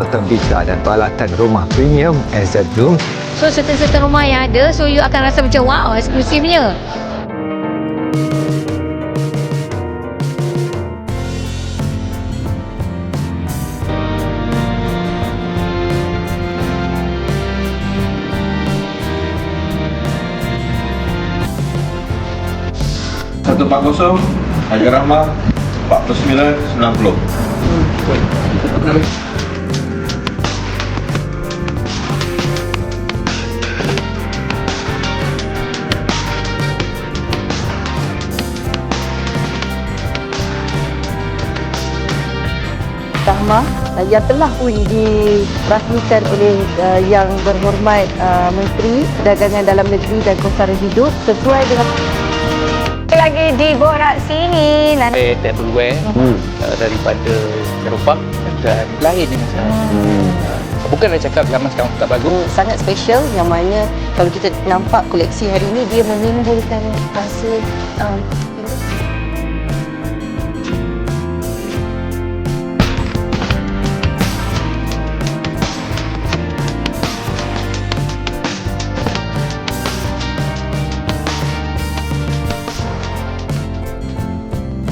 tembika dan peralatan rumah premium AZ Room. So certain rumah yang ada, so you akan rasa macam wow, eksklusifnya. Satu 40 harga Rahmah 49.90. Rahmah yang telah pun dirasmikan oleh Yang Berhormat Menteri Perdagangan Dalam Negeri dan Kelestarian Hidup sesuai dengan Lagi di Borak sini. Tableware daripada Eropah dan lain dengan saya. Bukanlah cakap zaman sekarang tak bagus. sangat special yang mana kalau kita nampak koleksi hari ini dia menimbulkan rasa